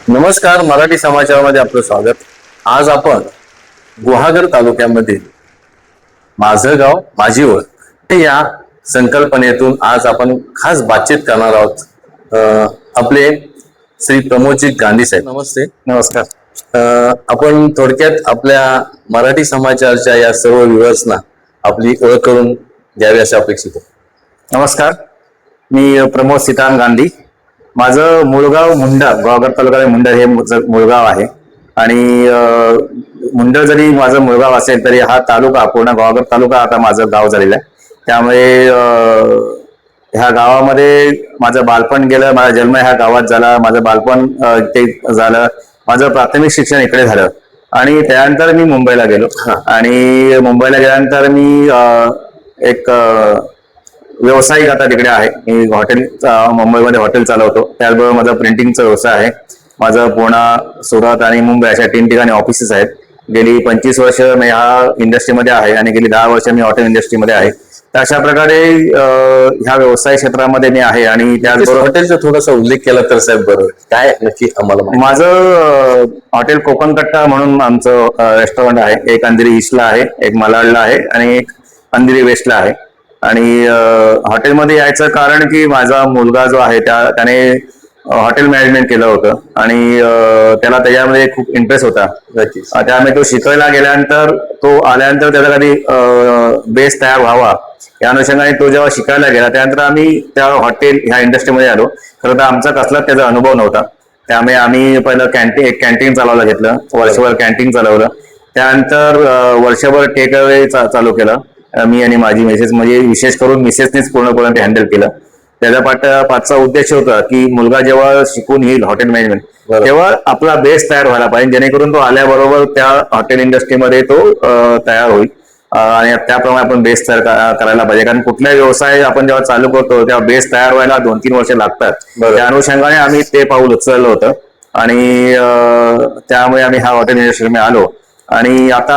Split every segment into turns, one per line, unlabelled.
नमस्कार, मराठी समाचारामध्ये आपलं स्वागत. आज आपण गुहागर तालुक्यामध्ये माझं गाव माझी ओळख या संकल्पनेतून आज आपण खास बातचीत करणार आहोत. आपले श्री प्रमोदजी गांधी साहेब, नमस्ते.
नमस्कार.
आपण थोडक्यात आपल्या मराठी समाचारच्या या सर्व व्ह्युअर्सना आपली ओळख करून द्यावी असे अपेक्षित आहे.
नमस्कार, मी प्रमोद सीताराम गांधी. माझं मूळगाव मुंडा, गुहागर तालुक्यात मुंडा हे मूळगाव आहे. आणि मुंडा जरी माझं मूळगाव असेल तरी हा तालुका, पूर्ण गुहागर तालुका आता माझं गाव झालेलं आहे. त्यामुळे ह्या गावामध्ये माझं बालपण गेलं, माझा जन्म ह्या गावात झाला, माझं बालपण ते झालं, माझं प्राथमिक शिक्षण इकडे झालं. आणि त्यानंतर मी मुंबईला गेलो. आणि मुंबईला गेल्यानंतर मी एक व्यावसायिक आता तिकडे आहे. मी हॉटेल, मुंबईमध्ये हॉटेल चालवतो. त्याचबरोबर माझा प्रिंटिंगचा व्यवसाय आहे. माझं पुणे, सुरत आणि मुंबई अशा 3 ठिकाणी ऑफिसेस आहेत. गेली 25 वर्ष मी ह्या इंडस्ट्रीमध्ये आहे आणि गेली 10 वर्ष मी हॉटेल इंडस्ट्रीमध्ये आहे. तर अशा प्रकारे ह्या व्यवसाय क्षेत्रामध्ये मी आहे. आणि त्याचबरोबर
हॉटेलचा थोडासा उल्लेख केला तर साहेब बरोबर, काय नक्की आम्हाला?
माझं हॉटेल कोकण कट्टा म्हणून आमचं रेस्टॉरंट आहे. एक अंधेरी ईस्टला आहे, एक मालाडला आहे आणि एक अंधेरी वेस्टला आहे. आणि हॉटेलमध्ये यायचं कारण की माझा मुलगा जो आहे त्याने हॉटेल मॅनेजमेंट केलं होतं आणि त्याला त्याच्यामध्ये खूप इंटरेस्ट होता. त्यामुळे तो शिकायला गेल्यानंतर, तो आल्यानंतर त्याचा कधी बेस तयार व्हावा या अनुषंगाने तो जेव्हा शिकायला गेला त्यानंतर आम्ही त्या हॉटेल ह्या इंडस्ट्रीमध्ये आलो. खरं तर आमचा कसलाच त्याचा अनुभव नव्हता. त्यामुळे आम्ही पहिलं एक कॅन्टीन चालवायला घेतलं. वर्षभर कॅन्टीन चालवलं. त्यानंतर वर्षभर टेक अवे चालू केलं. मी आणि माझी मिसेस, म्हणजे विशेष करून मिसेसनेच पूर्णपणे ते हँडल केलं. त्याचा पाठचा उद्देश होता की मुलगा जेव्हा शिकून येईल हॉटेल मॅनेजमेंट, तेव्हा आपला बेस तयार व्हायला पाहिजे, जेणेकरून तो आल्याबरोबर त्या हॉटेल इंडस्ट्रीमध्ये तो तयार होईल. आणि त्याप्रमाणे आपण बेस तयार करायला पाहिजे. कारण कुठलाही व्यवसाय आपण जेव्हा चालू करतो तेव्हा बेस तयार व्हायला 2-3 वर्ष लागतात. त्या अनुषंगाने आम्ही ते पाऊल उचललं होतं. आणि त्यामुळे आम्ही ह्या हॉटेल इंडस्ट्रीमध्ये आलो. आणि आता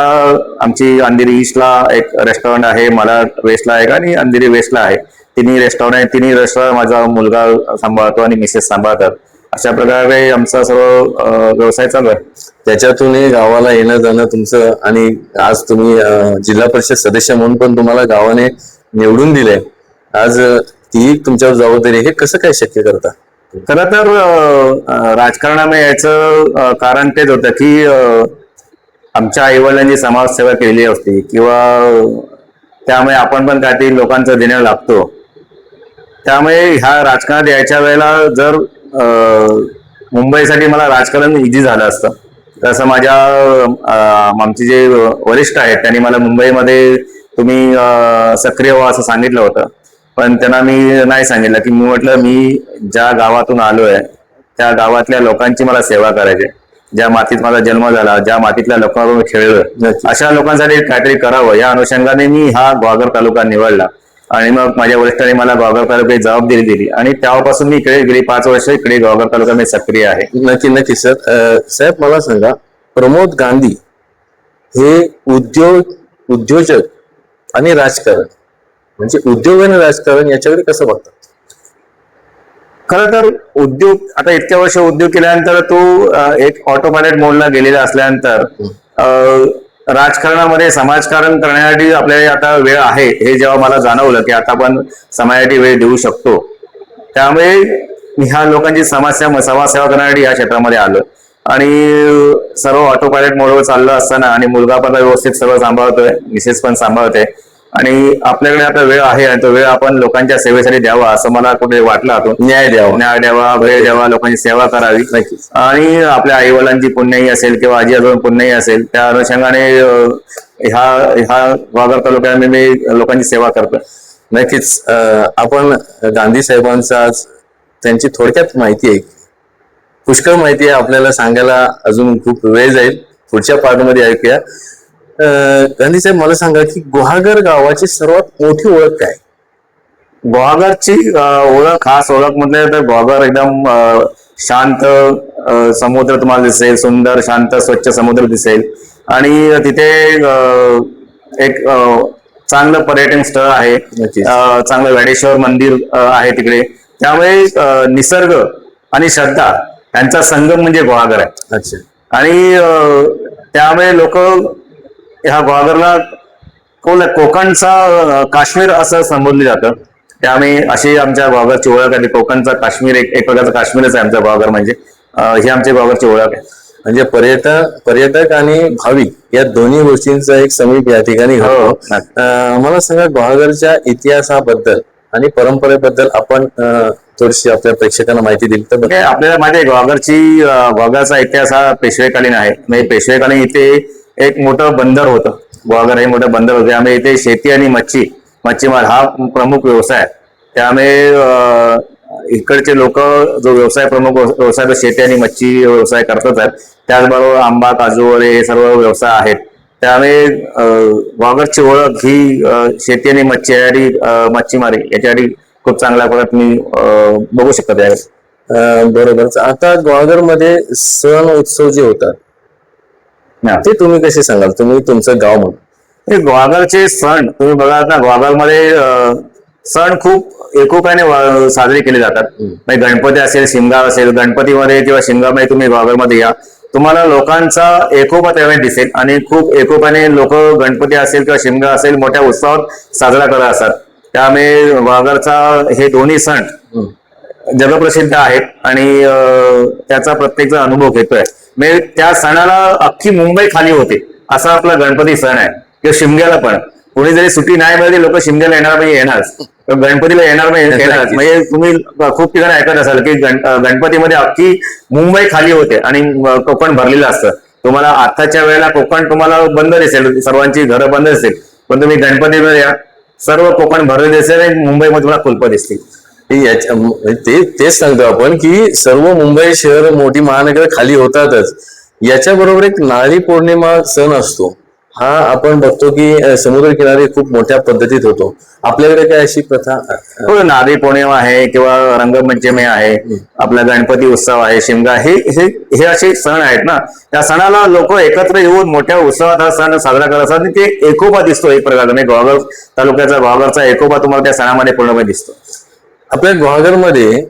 आमची अंधेरी ईस्टला एक रेस्टॉरंट आहे, मला वेस्टला आहे आणि अंधेरी वेस्टला आहे. तिन्ही रेस्टॉरंट माझा मुलगा सांभाळतो आणि मिसेस सांभाळतात. अशा प्रकारे आमचा सर्व व्यवसाय चालू आहे.
त्याच्यातूनही गावाला येणं जाणं तुमचं, आणि आज तुम्ही जिल्हा परिषद सदस्य म्हणून पण तुम्हाला गावाने निवडून दिले. आज ती तुमच्यावर जबाबदारी, हे कसं काय शक्य करता?
खरं तर राजकारणामध्ये यायचं कारण तेच होतं की आमच्या आईवडिलांनी समाजसेवा केलेली असते किंवा त्यामुळे आपण पण काहीतरी लोकांचं देणं लागतो. त्यामुळे ह्या राजकारणात यायच्या वेळेला जर मुंबईसाठी मला राजकारण इझी झालं असतं. तसं आमचे जे वरिष्ठ आहेत त्यांनी मला मुंबईमध्ये तुम्ही सक्रिय व्हा असं सांगितलं होतं. पण त्यांना मी नाही सांगितलं. की मी म्हटलं, मी ज्या गावातून आलोय त्या गावातल्या लोकांची मला सेवा करायची. ज्या मातीत माझा जन्म झाला, ज्या मातीतल्या लोकांबरोबर खेळलं, अशा लोकांसाठी काहीतरी करावं या अनुषंगाने मी हा गुहागर तालुका निवडला. आणि मग माझ्या वरिष्ठांनी मला गुहागर तालुक्याची जबाबदारी दिली आणि तेव्हापासून मी इकडे गेली 5 वर्ष इकडे गुहागर तालुक्यामध्ये सक्रिय आहे.
नक्की सर. साहेब मला सांगा, प्रमोद गांधी हे उद्योजक आणि राजकारण, म्हणजे उद्योग आणि राजकारण याच्याकडे कसं बघतात?
खरं तर उद्योग, आता इतक्या वर्ष उद्योग केल्यानंतर तो एक ऑटो पायलट मोडला गेलेला असल्यानंतर राजकारणामध्ये समाजकारण करण्यासाठी आपल्याला आता वेळ आहे हे जेव्हा मला जाणवलं की आता आपण समाजासाठी वेळ देऊ शकतो, त्यामुळे मी ह्या लोकांची समाजसेवा करण्यासाठी या क्षेत्रामध्ये आलो. आणि सर्व ऑटो पायलट मोडवर चाललं असताना आणि मुलगा पण व्यवस्थित सगळं सांभाळतोय, मिसेस पण सांभाळते आणि आपल्याकडे आता वेळ आहे आणि तो वेळ आपण लोकांच्या सेवेसाठी द्यावा असं मला कुठे वाटलं. न्याय द्यावा, वेळ द्यावा, लोकांची सेवा करावी. आणि आपल्या आई वडिलांची पुण्याई असेल किंवा आजी आजोबा पुण्याई असेल, त्या अनुषंगाने ह्या गुहागर तालुक्यामध्ये मी लोकांची सेवा करतो.
नक्कीच. आपण गांधी साहेबांचा आज त्यांची थोडक्यात माहिती आहे, पुष्कळ माहिती आहे, आपल्याला सांगायला अजून खूप वेळ जाईल. पुढच्या पार्टमध्ये ऐकूया. गांधी साहेब मला सांगा की गुहागर गावाची सर्वात मोठी ओळख काय?
गुहागरची खास ओळख म्हटलं तर गुहागर एकदम शांत समुद्र तुम्हाला दिसेल, सुंदर शांत स्वच्छ समुद्र दिसेल. आणि तिथे एक चांगलं पर्यटन स्थळ आहे, चांगलं वेडेश्वर मंदिर आहे तिकडे. त्यामुळे निसर्ग आणि श्रद्धा त्यांचा संगम म्हणजे गुहागर आहे.
अच्छा.
आणि त्यामुळे लोक ह्या गुहागरला कोकणचा काश्मीर असं संबोधलं जातं. त्यामुळे अशी आमच्या गुहागरची ओळख आहे. कोकणचा काश्मीर एक प्रकारचा काश्मीरच आहे आमचा गुहागर म्हणजे. ही आमच्या गुहागरची ओळख आहे.
म्हणजे पर्यटक आणि भाविक या दोन्ही गोष्टींचा एक समीप या ठिकाणी होतो. मला सांगा, गुहागरच्या इतिहासाबद्दल आणि परंपरेबद्दल आपण थोडीशी आपल्या प्रेक्षकांना माहिती दिली तर बघा.
आपल्याला माहिती आहे गुहागरचा इतिहास हा पेशवेकालीन आहे. म्हणजे पेशवेकालीन इथे एक मोठं बंदर होतं. गुहागर हे मोठं बंदर होतं. त्यामुळे इथे शेती आणि मच्छीमार हा प्रमुख व्यवसाय आहे. त्यामुळे इकडचे लोक जो प्रमुख व्यवसाय तो शेती आणि मच्छी व्यवसाय करतात आहेत. त्याचबरोबर आंबा, काजू वगैरे हे सर्व व्यवसाय आहेत. त्यामुळे गुहागरची ओळख ही शेती आणि मच्छीमारी याच्यासाठी खूप चांगल्या प्रकारे तुम्ही बघू शकता त्यावेळेस.
बरोबर. आता गुहागरमध्ये सण उत्सव जे होतात ते तुम्ही कसे सांगाल, तुम्ही तुमचं गाव म्हणून?
हे गुहागरचे सण तुम्ही बघा ना, गुहागरमध्ये सण खूप एकोप्याने साजरे केले जातात. म्हणजे गणपती असेल, शिमगा असेल, गणपतीमध्ये किंवा शिमगामध्ये तुम्ही गुहागरमध्ये या, तुम्हाला लोकांचा एकोपा त्यावेळी दिसेल. आणि खूप एकोप्याने लोक गणपती असेल किंवा शिमगा असेल मोठ्या उत्सवात साजरा करत असतात. त्यामुळे गुहागरचा हे दोन्ही सण जगप्रसिद्ध आहेत आणि त्याचा प्रत्येक जण अनुभव घेतोय. म्हणजे त्या सणाला अख्खी मुंबई खाली होते असा आपला गणपती सण आहे. किंवा शिमग्याला पण कोणी जरी सुट्टी नाही मिळाली, लोक शिमग्याला येणार म्हणजे येणारच, गणपतीला येणार म्हणजे येणार. म्हणजे तुम्ही खूप ठिकाणी ऐकत असाल की गणपतीमध्ये अख्खी मुंबई खाली होते आणि कोकण भरलेलं असतं. तुम्हाला आताच्या वेळेला कोकण तुम्हाला बंद दिसेल, सर्वांची घरं बंद दिसेल, पण तुम्ही गणपतीमध्ये या, सर्व कोकण भरले दिसेल आणि मुंबईमध्ये तुम्हाला कुलप दिसतील.
तेच सांगतो आपण की सर्व मुंबई शहर, मोठी महानगर खाली होतातच. याच्या बरोबर एक नारळी पौर्णिमा सण असतो. हा आपण बघतो की समुद्र किनारी खूप मोठ्या पद्धतीत होतो. आपल्याकडे काय अशी प्रथा?
हो, नारळी पौर्णिमा आहे किंवा रंगपंचमी आहे, आपला गणपती उत्सव आहे, शिमगा, हे असे सण आहेत ना. त्या सणाला लोक एकत्र येऊन मोठ्या उत्सवात हा सण साजरा करत असतात. आणि ते एकोपा दिसतो एक प्रकारचा. गुहागर तालुक्याचा गुहागरचा एकोपा तुम्हाला त्या सणामध्ये पूर्णपणे दिसतो.
आपल्या गुहागरमध्ये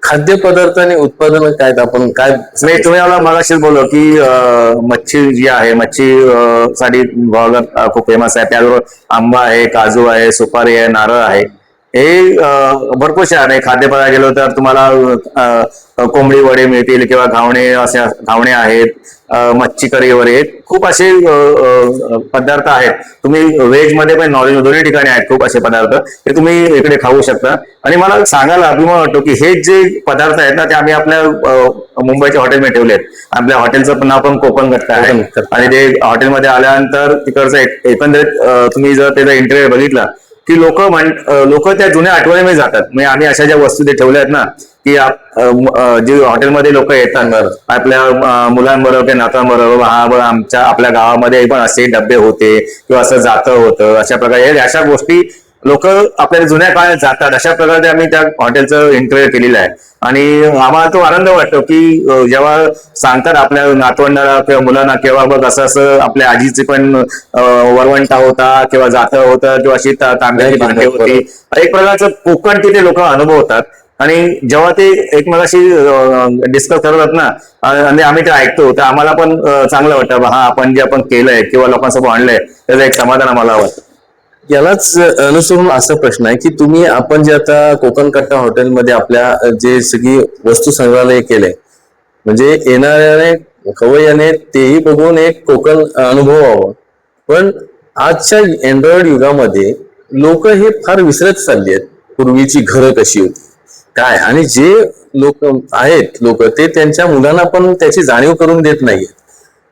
खाद्यपदार्थ आणि उत्पादन काय, आपण काय
तुम्ही मला मगाशीच बोललो की मच्छी जी आहे, मच्छी साठी गुहागर खूप फेमस आहे. त्याचबरोबर आंबा आहे, काजू आहे, सुपारी आहे, नारळ आहे, हे भरपूरशे आहे. खाद्यपदार्थ गेलो तर तुम्हाला कोंबडी वडे मिळतील किंवा घावणे आहेत, मच्छी करी वगैरे, खूप असे पदार्थ आहेत. तुम्ही व्हेज मध्ये पण नॉन व्हेज दोन्ही ठिकाणी आहेत खूप असे पदार्थ, ते तुम्ही इकडे खाऊ शकता. आणि मला सांगायला अभिमान वाटतो की हे जे पदार्थ आहेत ना, ते आम्ही आपल्या मुंबईच्या हॉटेलमध्ये ठेवले आहेत. आपल्या हॉटेलचं नाव पण कोकण कट्टा आहे. आणि ते हॉटेलमध्ये आल्यानंतर तिकडचं एकंदरीत तुम्ही जर त्याचा इंटरव्ह्यू बघितला की लोक त्या जुन्या आठवणीमध्ये जातात. म्हणजे आम्ही अशा ज्या वस्तू ते ठेवल्या आहेत ना, की जे हॉटेलमध्ये लोक येतात आपल्या मुलांबरोबर किंवा नातांबरोबर, आपल्या गावामध्ये पण असे डबे होते किंवा असं जातं होतं, अशा प्रकारे अशा गोष्टी लोक आपल्याला जुन्या काळात जातात. अशा प्रकारे आम्ही त्या हॉटेलचं इंटरव्ह्यू केलेलं आहे. आणि आम्हाला तो आनंद वाटतो की जेव्हा सांगतात आपल्या नातवंडाला किंवा मुलांना, किंवा बघ असं आपल्या आजीची पण वरवंटा होता किंवा जातं होतं किंवा अशी तांब्याची भांडी होती, एक प्रकारचं कोकण तिथे लोक अनुभवतात. आणि जेव्हा ते एकमेकाशी डिस्कस करतात ना, आणि आम्ही ते ऐकतो, तर आम्हाला पण चांगलं वाटतं. हा, आपण जे आपण केलंय किंवा लोकांसोबत आणलंय त्याचं एक समाधान आम्हाला वाटतं.
यालाच अनुसरून असा प्रश्न आहे की आपण जे आता कोकण कट्टा हॉटेलमध्ये आपल्या जे सगळी वस्तू संग्रहालय केलंय, म्हणजे येणाऱ्याने खवय्याने तेही बघून एक कोकण अनुभवावं. पण आजच्या अँड्रॉइड युगामध्ये लोक हे फार विसरत चालली आहेत. पूर्वीची घरं कशी होती काय, आणि जे लोक ते त्यांच्या मुलांना पण त्याची जाणीव करून देत नाहीये.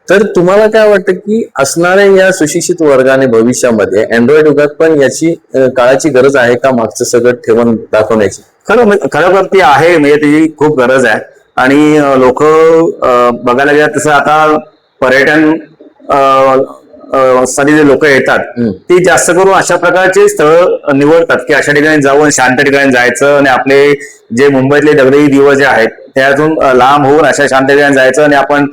तर तुम्हाला काय वाटतं की असणाऱ्या या सुशिक्षित वर्गाने भविष्यामध्ये अँड्रॉइड युगात पण याची काळाची गरज आहे का, मागचं सगळं ठेवून दाखवण्याची?
खरोखर ती आहे. म्हणजे त्याची खूप गरज आहे. आणि लोक बघायला गेलं तसं आता पर्यटन साठी जे लोक येतात ती जास्त करून अशा प्रकारचे स्थळ निवडतात की अशा ठिकाणी जाऊन शांत ठिकाणी जायचं आणि आपले जे मुंबईतले दगडी दिवस जे आहेत त्यातून लांब होऊन अशा शांत ठिकाणी जायचं आणि आपण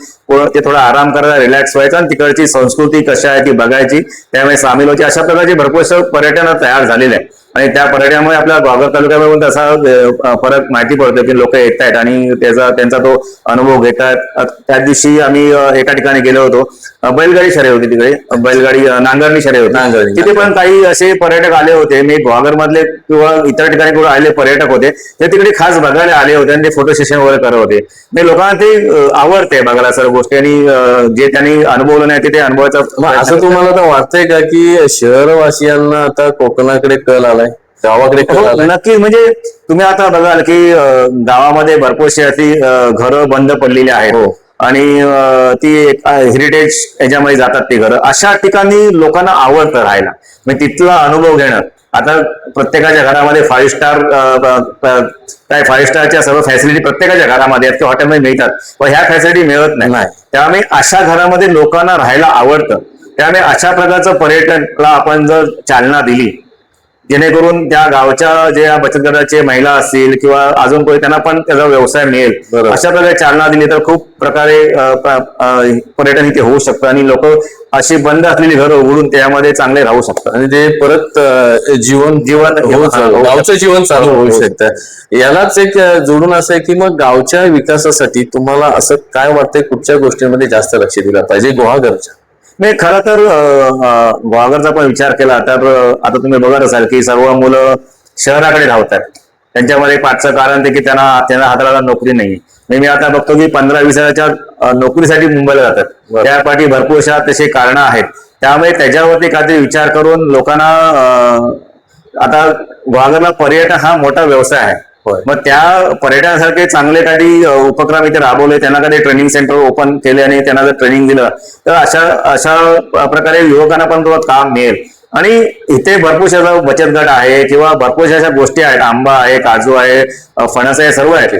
ते थोडा आराम करायला, रिलॅक्स व्हायचं आणि तिकडची संस्कृती कशा आहे ती बघायची, त्यामुळे सामील व्हायची. अशा प्रकारचे भरपूर पर्यटन तयार झालेले आहे. आणि त्या पर्यटनामुळे आपल्या गुहागर तालुक्यामध्ये पण तसा फरक माहिती पडतो की लोक येत आहेत आणि त्यांचा तो अनुभव घेतात. त्या दिवशी आम्ही एका ठिकाणी गेलो होतो, बैलगाडी शर्यत होती तिकडे, बैलगाडी नांगरणी शर्यत होती. तिथे पण काही असे पर्यटक आले होते, मी गुहागर मधले किंवा इतर ठिकाणी कुठे आलेले पर्यटक होते, ते तिकडे खास बघायला आले होते आणि ते फोटो सेशन वगैरे करत होते. मी लोकांना ते आवडते बघायला सर्व गोष्टी, आणि जे त्यांनी अनुभवलं नाही ते अनुभवाचा.
असं तुम्हाला तर वाटतंय का की शहरवासियांना आता कोकणाकडे कल आलाय, गावाकडे कल आलाय?
नक्की. म्हणजे तुम्ही आता बघाल की गावामध्ये भरपूरशी अशी घरं बंद पडलेली आहेत आणि ती हेरिटेज याच्यामध्ये जातात ती घरं. अशा ठिकाणी लोकांना आवडतं राहायला, म्हणजे तिथला अनुभव घेणं. आता प्रत्येकाच्या घरामध्ये 5 स्टार काय 5 स्टारच्या सर्व फॅसिलिटी प्रत्येकाच्या घरामध्ये आहेत किंवा हॉटेलमध्ये मिळतात, पण ह्या फॅसिलिटी मिळत नाही. त्यामुळे अशा घरामध्ये लोकांना राहायला आवडतं. त्यामुळे अशा प्रकारचं पर्यटनला आपण जर चालना दिली, जेणेकरून त्या गावच्या ज्या बचत गटाचे महिला असतील किंवा अजून कोणी, त्यांना पण त्याचा व्यवसाय मिळेल, अशा प्रकारे चालना दिली तर खूप प्रकारे पर्यटन इथे होऊ शकतं आणि लोक अशी बंद असलेली घरं उघडून त्यामध्ये चांगले राहू शकतात
आणि ते परत जीवन गावचं जीवन चालू होऊ शकतं. यालाच एक जोडून असं आहे की मग गावच्या विकासासाठी तुम्हाला असं काय वाटतंय, कुठच्या गोष्टींमध्ये जास्त लक्ष दिलं पाहिजे गुहागरच्या?
नाही, खरं तर गुहागरचा पण विचार केला तर आता तुम्ही बघत असाल की सर्व मुलं शहराकडे धावतात. त्यांच्यामध्ये पाठचं कारण ते की त्यांना हाताला नोकरी नाही. मी आता बघतो की 15-20 हजारच्या नोकरीसाठी मुंबईला जातात. त्यासाठी भरपूरशा तसे कारणं आहेत. त्यामुळे त्याच्यावरती काहीतरी विचार करून लोकांना आता गुहागरला पर्यटन हा मोठा व्यवसाय आहे. मग त्या पर्यटनासारखे चांगले काही उपक्रम इथे राबवले, त्यांना काही ट्रेनिंग सेंटर ओपन केले आणि त्यांना जर ट्रेनिंग दिलं तर अशा प्रकारे युवकांना पण काम मिळेल. आणि इथे भरपूरशा बचत गट आहे किंवा भरपूरशा अशा गोष्टी आहेत, आंबा आहे, काजू आहे, फणस आहे, सर्व आहे.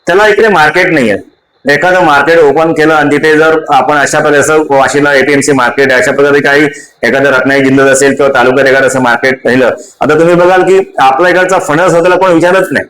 त्याला इकडे मार्केट नाही आहे. एखादं मार्केट ओपन केलं आणि तिथे जर आपण अशा प्रकारे वाशीला एपीएमसी मार्केट आहे, अशा प्रकारे काही एखादं रत्नागिरी जिल्ह्यात असेल किंवा तालुक्यात एखादं असं मार्केट राहिलं. आता तुम्ही बघाल की आपल्या इकडचा फणस होताला कोण विचारत नाही.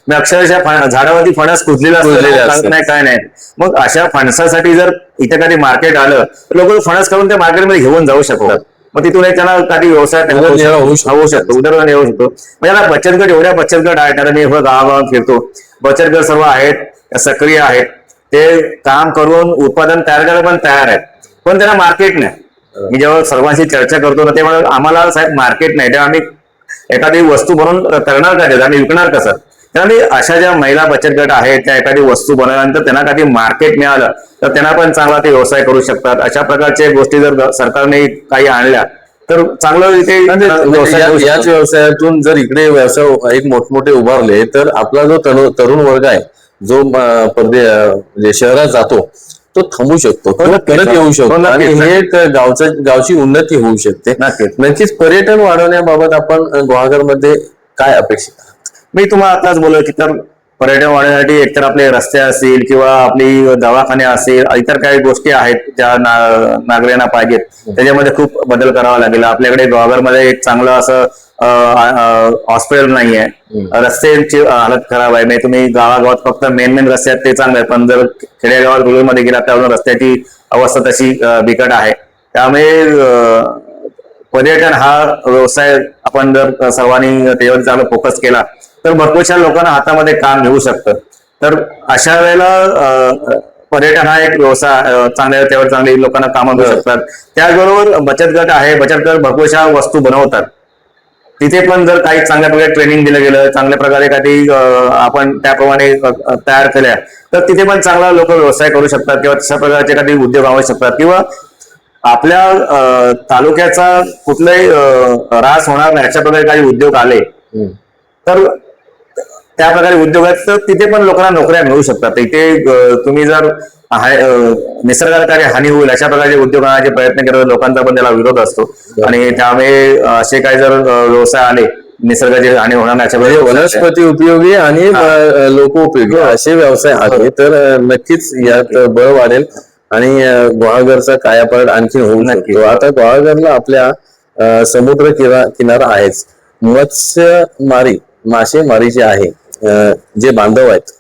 मी अक्षरशः झाडावरती फणस कुजलेला नाही, काय नाही. मग अशा फणसासाठी जर इथे काही मार्केट आलं तर लोक फणस करून त्या मार्केटमध्ये घेऊन जाऊ शकतात. मग तिथून एक त्यांना काही व्यवसाय होऊ शकतो, उदरनिर्वाह येऊ शकतो. म्हणजे आता बचत गट, एवढ्या बचत गट आहेत, आता मी गावागावात फिरतो, बचत गट सर्व आहेत, सक्रिय आहेत, ते काम करून उत्पादन तयार करायला पण तयार आहेत, पण त्यांना मार्केट नाही. मी जेव्हा सर्वांशी चर्चा करतो ना तेव्हा आम्हाला साहेब मार्केट नाही, तेव्हा आम्ही एखादी वस्तू बनवून करणार काय, आम्ही विकणार कसं? त्यामुळे अशा ज्या महिला बचत गट आहेत त्या एखादी वस्तू बनवल्यानंतर त्यांना काही मार्केट मिळालं तर त्यांना पण चांगला ते व्यवसाय करू शकतात. अशा प्रकारच्या गोष्टी जर सरकारने काही आणल्या तर चांगलं इथे
याच व्यवसायातून जर इकडे व्यवसाय एक मोठमोठे उभारले तर आपला जो तरुण वर्ग आहे जो म्हणजे शहरात जातो तो थांबू शकतो, परत येऊ शकतो आणि हे एक गावची उन्नती होऊ शकते. नक्कीच पर्यटन वाढवण्याबाबत आपण गुहागरमध्ये काय अपेक्षित?
मी तुम्हाला आताच बोललो की तर पर्यटन वाढवण्यासाठी एकतर आपले रस्ते असतील किंवा आपली दवाखाने असेल, इतर काही गोष्टी आहेत ज्या नागरिकांना पाहिजेत, त्याच्यामध्ये खूप बदल करावा लागेल. आपल्याकडे गुहागरमध्ये एक चांगलं असं हॉस्पिटल नाही आहे, रस्त्यांची हालत खराब आहे. म्हणजे तुम्ही गावागावात फक्त मेन रस्ते आहेत ते चांगले आहेत, पण जर खेडेगावात गुरुमध्ये गेला तर रस्त्याची अवस्था तशी बिकट आहे. त्यामुळे पर्यटन हा व्यवसाय आपण जर सर्वांनी त्यावर चांगला फोकस केला तर भरपूरशा लोकांना हातामध्ये काम मिळू शकतं. तर अशा वेळेला पर्यटन हा एक व्यवसाय त्यावर चांगले लोकांना कामं मिळू शकतात. त्याचबरोबर बचत गट आहे, बचत गट भरपूरशा वस्तू बनवतात. तिथे पण जर काही चांगल्या प्रकारे ट्रेनिंग दिलं गेलं, चांगल्या प्रकारे काही आपण त्याप्रमाणे तयार केल्या तर तिथे पण चांगला लोक व्यवसाय करू शकतात किंवा तशा प्रकारचे काही उद्योग आणू शकतात. किंवा आपल्या तालुक्याचा कुठलाही ऱ्हास होणार नाही अशा प्रकारे काही उद्योग आले तर त्या प्रकारे उद्योगात तर तिथे पण लोकांना नोकऱ्या मिळू शकतात. इथे तुम्ही जर निसर्गाला काही हानी होईल अशा प्रकारचे उद्योग आणायचे प्रयत्न करत लोकांचा पण त्याला विरोध असतो. आणि त्यामुळे असे काही जर व्यवसाय आले निसर्गाची हानी होणार नाही अशा प्रकारे
वनस्पती उपयोगी आणि लोकोपयोगी असे व्यवसाय आले तर नक्कीच यात बळ वाढेल आणि गुहागरचा कायापालट आणखी होऊ शकतो. आता गुहागरला आपल्या समुद्र किनारा आहेच, मत्स्यमारी मासेमारी जे आहे, जे बांधव आहेत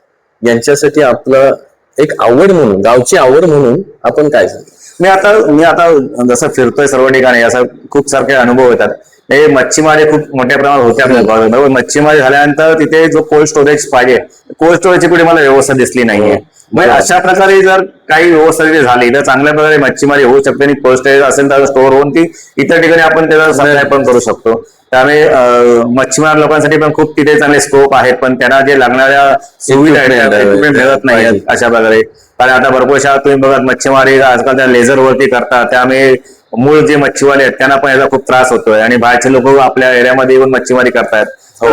यांच्यासाठी आपलं एक आवड म्हणून, गावची आवड म्हणून आपण काय सांगतो?
मी आता जसं फिरतोय सर्व ठिकाणी असं खूप सारखे अनुभव येतात हे मच्छीमारी खूप मोठ्या प्रमाणात होते आपल्या भागात. मच्छीमारी झाल्यानंतर तिथे जो कोल्ड स्टोरेज पाहिजे, कोल्ड स्टोरेजची कुठे मला व्यवस्था दिसली नाहीये. म्हणजे अशा प्रकारे जर काही व्यवस्था तिथे झाली तर चांगल्या प्रकारे मच्छीमारी होऊ शकते आणि कोल्ड स्टोरेज असेल तर स्टोअर होऊन ती इतर ठिकाणी आपण त्याचा सप्लाय पण करू शकतो. त्यामुळे मच्छीमार लोकांसाठी पण खूप तिथे चांगले स्कोप आहेत, पण त्यांना जे लागणाऱ्या सुविधा आहेत त्या कुठे मिळत नाही अशा प्रकारे. कारण आता भरपूरशा तुम्ही बघा मच्छीमारी आजकाल त्या लेझर वरती करतात, त्यामुळे मूळ जे मच्छीवाले आहेत त्यांना पण याचा खूप त्रास होतोय आणि बाहेरचे लोक आपल्या एरियामध्ये येऊन मच्छीमारी करतायत.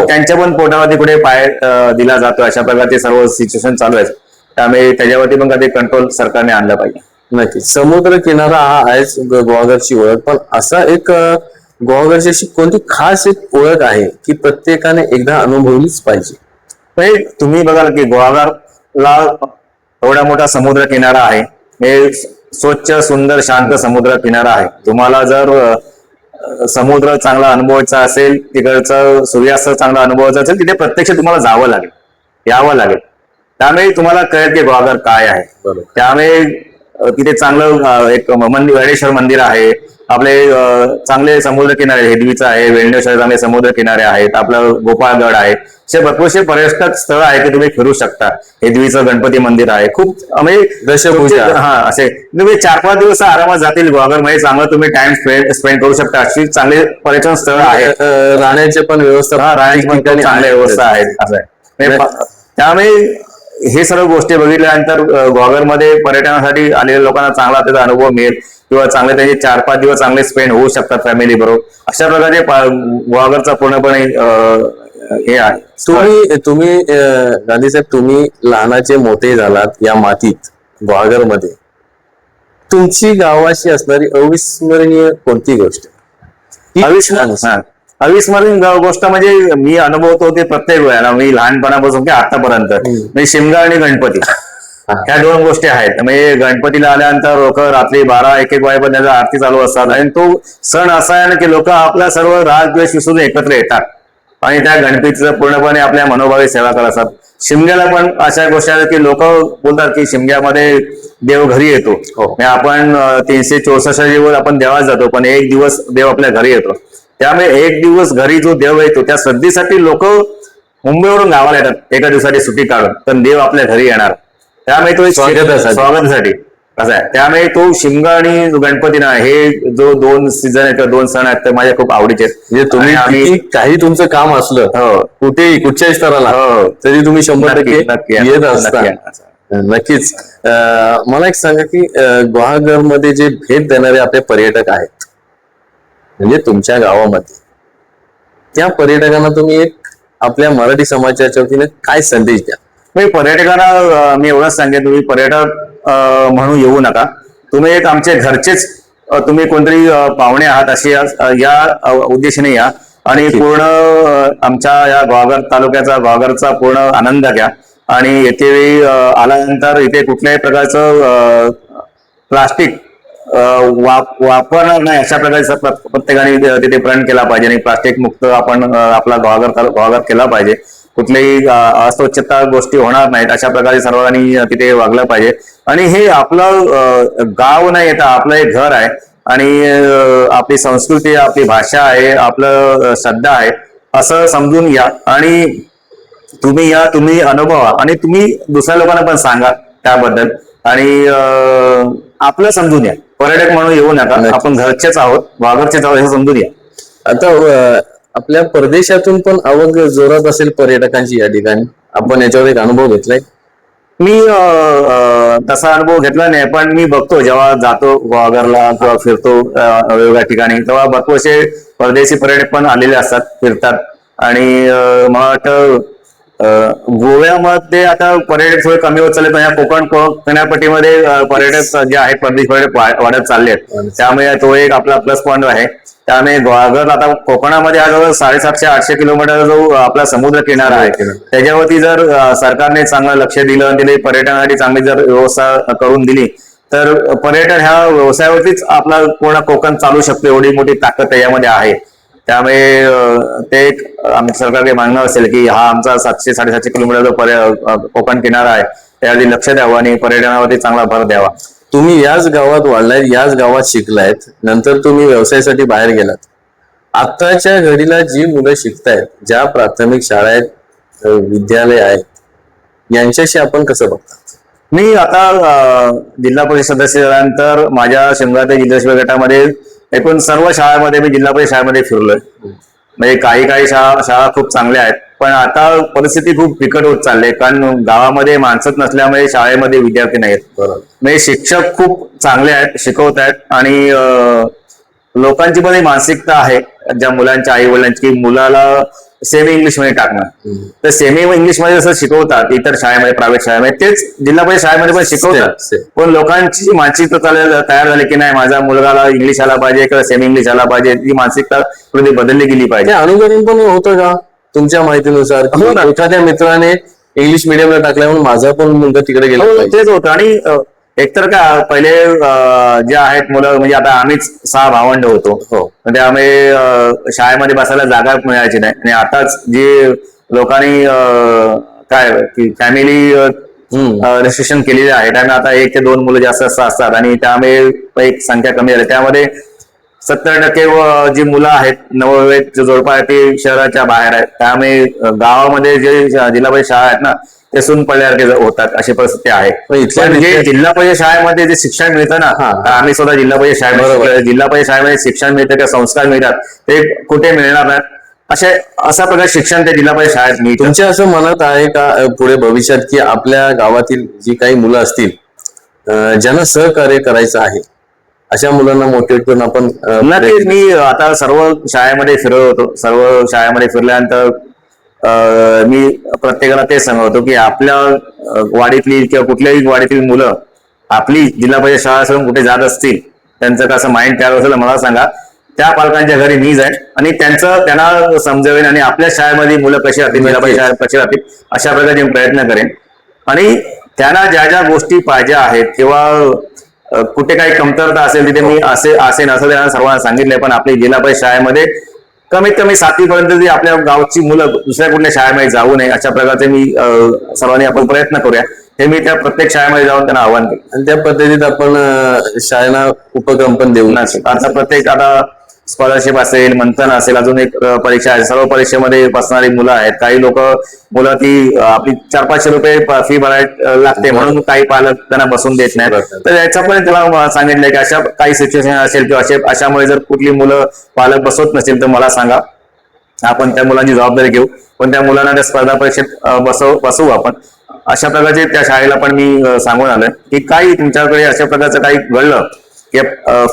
त्यांच्या पण पोटावरती कुठे पाय दिला जातो. अशा प्रकारचे सर्व सिच्युएशन चालू आहेत. त्यामुळे त्याच्यावरती पण कधी कंट्रोल सरकारने आणलं पाहिजे.
नक्की. समुद्र किनारा हा आहेच गुहागरची ओळख, पण असा एक गुहागरची अशी कोणती खास एक ओळख आहे की प्रत्येकाने एकदा अनुभवलीच पाहिजे?
म्हणजे तुम्ही बघाल की गुहागरला एवढा मोठा समुद्र किनारा आहे, हे स्वच्छ सुंदर शांत समुद्र किनारा आहे. तुम्हाला जर समुद्र चांगला अनुभवायचा असेल, तिकडचा सूर्यास्त चांगला अनुभवायचा असेल, तिथे प्रत्यक्ष तुम्हाला जावं लागेल, यावं लागेल. त्यामुळे तुम्हाला कळेल की गुहागर काय आहे. त्यामुळे तिथे चांगलं एक वेळेश्वर मंदिर आहे, आपले चांगले समुद्र किनारे, हेदवीचं आहे, वेळणेश्वर चांगले समुद्र किनारे आहेत, आपलं गोपाळगड आहे, असे भरपूरसे पर्यटक स्थळ आहे की तुम्ही फिरू शकता. हेदवीचं गणपती मंदिर आहे, खूप म्हणजे
दशभुजा.
हा असे तुम्ही 4-5 दिवस आरामात जातील गुहागर मध्ये. चांगलं तुम्ही टाइम स्पेंड करू शकता. अशी चांगले पर्यटन स्थळ आहेत.
राहण्याचे पण व्यवस्था,
राहण्याची पण चांगल्या व्यवस्था आहेत असं आहे. त्यामुळे हे सर्व गोष्टी बघितल्यानंतर गुहागरमध्ये पर्यटनासाठी आलेल्या लोकांना चांगला त्याचा अनुभव मिळेल किंवा चांगले त्याचे 4-5 दिवस चांगले स्पेंड होऊ शकतात फॅमिली बरोबर. अशा प्रकारे गुहागरचा पूर्णपणे हे आहे.
तुम्ही गांधी साहेब, तुम्ही लहानाचे मोठे झालात या मातीत गुहागरमध्ये. तुमची गावाशी असणारी अविस्मरणीय कोणती गोष्ट?
अविस्मरणीय गोष्ट म्हणजे मी अनुभवतो ते प्रत्येक वेळेला, मी लहानपणापासून की आतापर्यंत, म्हणजे शिमगा आणि गणपती ह्या 2 गोष्टी आहेत. म्हणजे गणपतीला आल्यानंतर लोक रात्री 12-1-1 वाजेपर्यंत आरती चालू असतात आणि तो सण असा आहे ना की लोक आपला सर्व राग द्वेष विसरून एकत्र येतात आणि त्या गणपतीचं पूर्णपणे आपल्या मनोभावे सेवा करत असतात. शिमग्याला पण अशा गोष्टी आहेत की लोक बोलतात की शिमग्यामध्ये देव घरी येतो. आपण 364 दिवस आपण देवाला जातो, पण एक दिवस देव आपल्या घरी येतो. त्यामुळे एक दिवस घरी जो देव येतो त्या श्रद्धेसाठी लोक मुंबईवरून गावाला येतात एका दिवसाची सुट्टी काढून, पण देव आपल्या घरी येणार. त्यामुळे तो स्वागतासाठी असं आहे. त्यामुळे तो शिमगा आणि गणपती ना, हे जो 2 सीझन आहेत किंवा 2 सण आहेत ते माझ्या खूप आवडीचे आहेत.
म्हणजे तुम्ही काही तुमचं काम असलं कुठेही कुठच्याही स्तराला तरी तुम्ही 100% येत असता. नक्कीच. मला एक सांगा की गुहागरमध्ये जे भेट देणारे आपले पर्यटक आहेत, म्हणजे तुमच्या गावामध्ये, त्या पर्यटकांना तुम्ही एक आपल्या मराठी समाजाच्या वतीने काय संदेश द्या?
पर्यटकांना मी एवढंच सांगेन, तुम्ही पर्यटक म्हणून येऊ नका. तुम्ही एक आमचे घरचेच, तुम्ही कोणतरी पाहुणे आहात अशी या उद्देशाने या आणि पूर्ण आमच्या या गुहागर तालुक्याचा, गुहागरचा पूर्ण आनंद घ्या. आणि येथे आल्यानंतर इथे कुठल्याही प्रकारचं प्लास्टिक वापरणार नाही अशा प्रकारचा प्रत्येकाने तिथे प्रण केला पाहिजे आणि प्लास्टिक मुक्त आपण आपला गुहागर केला पाहिजे. कुठल्याही अस्वच्छता गोष्टी होणार नाहीत अशा प्रकारे सर्वांनी तिथे वागलं पाहिजे. आणि हे आपलं गाव नाही, येतं आपलं एक घर आहे आणि आपली संस्कृती, आपली भाषा आहे, आपलं श्रद्धा आहे असं समजून या. आणि तुम्ही या, तुम्ही अनुभवा आणि तुम्ही दुसऱ्या लोकांना पण सांगा त्याबद्दल. आणि आपलं समजून या, पर्यटक म्हणून येऊ नका. आपण घरचेच आहोत, गुहागरचेच आहोत हे समजून या.
आता आपल्या परदेशातून पण आवक जोरात असेल पर्यटकांची या ठिकाणी, आपण याच्यावर एक अनुभव घेतलाय?
मी तसा अनुभव घेतला नाही, पण मी बघतो जेव्हा जातो गुहागरला किंवा फिरतो वेगवेगळ्या ठिकाणी, तेव्हा भरपूरसे परदेशी पर्यटक पण आलेले असतात, फिरतात. आणि मला वाटतं गोव्यामध्ये आता पर्यटक थोडे कमी होत चालले, पण या कोकण किनारपट्टीमध्ये पर्यटक जे आहेत परदेशी पर्यटक वाढत चालले आहेत. त्यामुळे तो एक आपला प्लस पॉईंट आहे. त्यामुळे गुहागर आता कोकणामध्ये हा जवळ 750-800 किलोमीटर जो आपला समुद्र किनारा आहे, त्याच्यावरती जर सरकारने चांगलं लक्ष दिलं आणि तिथे पर्यटनासाठी चांगली जर व्यवस्था करून दिली तर पर्यटन ह्या व्यवसायावरतीच आपला पूर्ण कोकण चालू शकतो, एवढी मोठी ताकद त्याच्यामध्ये आहे. त्यामुळे ते एक आमच्या सरकारकडे मागणं असेल की हा आमचा 700-750 किलोमीटर जो कोकण किनारा आहे त्यावरती लक्ष द्यावं आणि पर्यटनावरती चांगला भर द्यावा.
तुम्ही याच गावात वाढलाय, याच गावात शिकलायत, नंतर तुम्ही व्यवसायासाठी बाहेर गेलात, आताच्या घडीला जी मुलं शिकतायत, ज्या प्राथमिक शाळा आहेत, विद्यालय आहेत, यांच्याशी आपण कसं बघता?
मी आता जिल्हा परिषद सदस्य झाल्यानंतर माझ्या शिमगा जिल्हा सेवा गटामध्ये एकूण सर्व शाळांमध्ये मी जिल्हा परिषद शाळेमध्ये फिरलोय. म्हणजे काही शाळा खूप चांगल्या आहेत, पण आता परिस्थिती खूप बिकट होत चालली आहे. कारण गावामध्ये माणसंच नसल्यामुळे शाळेमध्ये विद्यार्थी नाहीत.
बरोबर.
म्हणजे शिक्षक खूप चांगले आहेत, शिकवत आहेत, आणि लोकांची मध्ये मानसिकता आहे ज्या मुलांच्या आई वडिलांची की मुलाला सेमी इंग्लिश मध्ये टाकणं. तर सेमी इंग्लिश मध्ये जसं शिकवतात इतर शाळेमध्ये, प्रायव्हेट शाळेमध्ये, तेच जिल्हा परिषद शाळेमध्ये पण शिकवतात. पण लोकांची मानसिकता तयार झाली की नाही, माझ्या मुलगाला इंग्लिश आला पाहिजे किंवा सेमी इंग्लिश आला पाहिजे, ती मानसिकता थोडी बदलली गेली पाहिजे.
अनुकरण पण होतं का तुमच्या माहितीनुसार?
हो ना.
एखाद्या मित्राने इंग्लिश मिडियमला टाकल्या म्हणून माझा पण मुलगा तिकडे गेला पाहिजे.
तेच होतं. आणि एकतर काय पहिले जे आहेत मुलं, म्हणजे आता आम्हीच 6 भावंड होतो, म्हणजे आम्ही शाळेमध्ये बसायला जागा मिळायची नाही. आणि आताच जे लोकांनी काय की फॅमिली रेस्ट्रिक्शन केलेली आहे, त्यामुळे आता 1 ते 2 मुलं जास्त असतात, आणि त्यामुळे एक संख्या कमी झाली. त्यामध्ये 70% जी मुलं आहेत नवविवाहित जोडपा आहेत ते शहराच्या बाहेर आहेत. त्यामुळे गावामध्ये जे जिल्हा परिषद शाळा आहेत ना, ते सून पडल्यासारखे होतात, अशी परिस्थिती आहे. पण जे जिल्हा परिषद शाळेमध्ये जे शिक्षण मिळतं ना, आम्ही स्वतः जिल्हा परिषद शाळेमध्ये, जिल्हा परिषद शाळेमध्ये शिक्षण मिळतं किंवा संस्कार मिळतात, ते कुठे मिळणार नाहीत. अशा प्रकारे शिक्षण ते जिल्हा परिषद शाळेत मिळतं.
तुमच्या असं मनात आहे का पुढे भविष्यात की आपल्या गावातील जी काही मुलं असतील ज्यांना सहकार्य करायचं आहे, अशा मुलांना मोटिवेट करून आपण
नक्कीच. मी आता सर्व शाळेमध्ये फिरत होतो. सर्व शाळेमध्ये फिरल्यानंतर मी प्रत्येकाला तेच सांगतो की आपल्या वाडीतली किंवा कुठल्याही वाडीतील मुलं आपली जिल्हा परिषद शाळा सोडून कुठे जात असतील, त्यांचं कसं माइंड तयार असेल मला सांगा, त्या पालकांच्या घरी मी जाईन आणि त्यांना समजवेन, आणि आपल्या शाळेमध्ये मुलं कशी राहतील, जिल्हा परिषद शाळेत कशी राहतील, अशा प्रकारचे प्रयत्न करेन. आणि त्यांना ज्या ज्या गोष्टी पाहिजे आहेत किंवा कुठे काही कमतरता असेल तिथे मी असे नसं त्यांना सर्वांना सांगितलंय. पण आपली जिल्हा परिषद शाळेमध्ये कमीत कमी 7वी पर्यंत आपल्या गावची मुलं दुसऱ्या कुठल्या शाळेमध्ये जाऊ नये, अशा प्रकारचे मी सर्वांनी आपण प्रयत्न करूया, हे मी त्या प्रत्येक शाळेमध्ये जाऊन त्यांना आवाहन केलं.
आणि त्या पद्धतीत आपण शाळेला उपक्रम पण देऊ.
आता स्कॉलरशिप असेल, मंथन असेल, अजून एक परीक्षा आहे, सर्व परीक्षेमध्ये बसणारी मुलं आहेत. काही मुलं ती आपली 400-500 रुपये फी भरायला लागते म्हणून काही पालक त्यांना बसून देत नाहीत. तर याच्या पण त्याला सांगितलंय की अशा काही सिच्युएशन असेल किंवा अशामुळे जर कुठली मुलं पालक बसवत नसेल तर मला सांगा, आपण त्या मुलांची जबाबदारी घेऊ. पण त्या मुलांना त्या स्पर्धा परीक्षेत बसवू आपण. अशा प्रकारचे त्या शाळेला पण मी सांगून आलोय की काही तुमच्याकडे अशा प्रकारचं काही घडलं की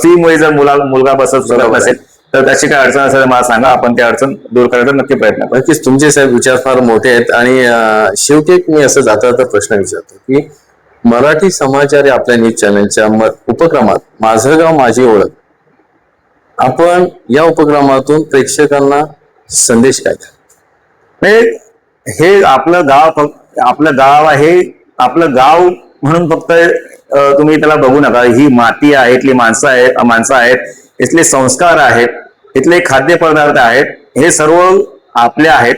फीमुळे जर मुलगा बसत नसेल तर त्याची काय अडचण असेल मला सांगा, आपण त्या अडचण दूर करायचा नक्की प्रयत्न करू.
नक्कीच तुमचे साहेब विचार फार मोठे आहेत. आणि शेवटी मी असं जाता प्रश्न विचारतो की मराठी समाचार या आपल्या न्यूज चॅनलच्या उपक्रमात माझं गाव माझी ओळख, आपण या उपक्रमातून प्रेक्षकांना संदेश काय द्याल?
हे आपलं गाव आहे, आपलं गाव म्हणून फक्त तुम्ही त्याला बघू नका. ही माती आहे, इथली माणसं आहेत, इथले संस्कार आहेत, इथले खाद्यपदार्थ आहेत, हे सर्व आपले आहेत.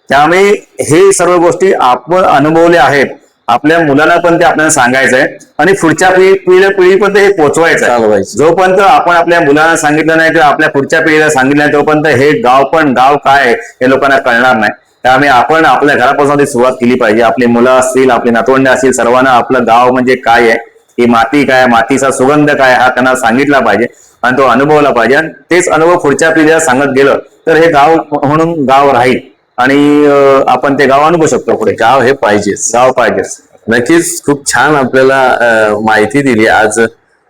त्यामुळे हे सर्व गोष्टी आपण अनुभवल्या आहेत. आपल्या मुलांना पण ते आपल्याला सांगायचं आहे आणि पुढच्या पिढी पण ते पोहोचवायचं आहे. जोपर्यंत आपण आपल्या मुलांना सांगितलं नाही किंवा आपल्या पुढच्या पिढीला सांगितलं नाही तोपर्यंत हे गाव काय हे लोकांना कळणार नाही. त्यामुळे आपण आपल्या घरापासून सुरुवात केली पाहिजे. आपली मुलं असतील, आपली नातवंड असतील, सर्वांना आपलं गाव म्हणजे काय आहे, ही माती काय, मातीचा सुगंध काय, हा त्यांना सांगितला पाहिजे आणि तो अनुभवला पाहिजे. आणि तेच अनुभव पुढच्या पिढीला सांगत गेलं तर हे गाव म्हणून गाव राहील आणि आपण ते गाव अनुभवू शकतो. पुढे
गाव हे पाहिजेच. नक्कीच खूप छान आपल्याला माहिती दिली आज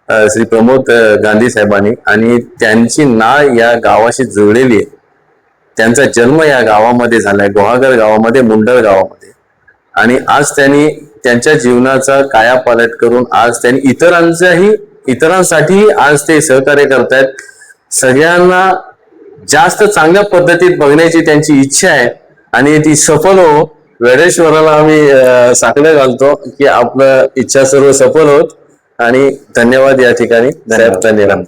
श्री प्रमोद गांधी साहेबांनी. आणि त्यांची नाळ या गावाशी जुळलेली आहे. त्यांचा जन्म या गावामध्ये झालाय, गुहागर गावामध्ये, मुंडळ गावामध्ये. आणि आज त्यांनी त्यांच्या जीवनाचा कायापालट करून आज त्यांनी इतरांसाठी आज ते सहकार्य करतायत. सगळ्यांना जास्त चांगल्या पद्धतीत बघण्याची त्यांची इच्छा आहे आणि ती सफल हो. वेडेश्वराला आम्ही साकडं घालतो की आपलं इच्छा सर्व सफल होत. आणि धन्यवाद या ठिकाणी. धन्यवाद.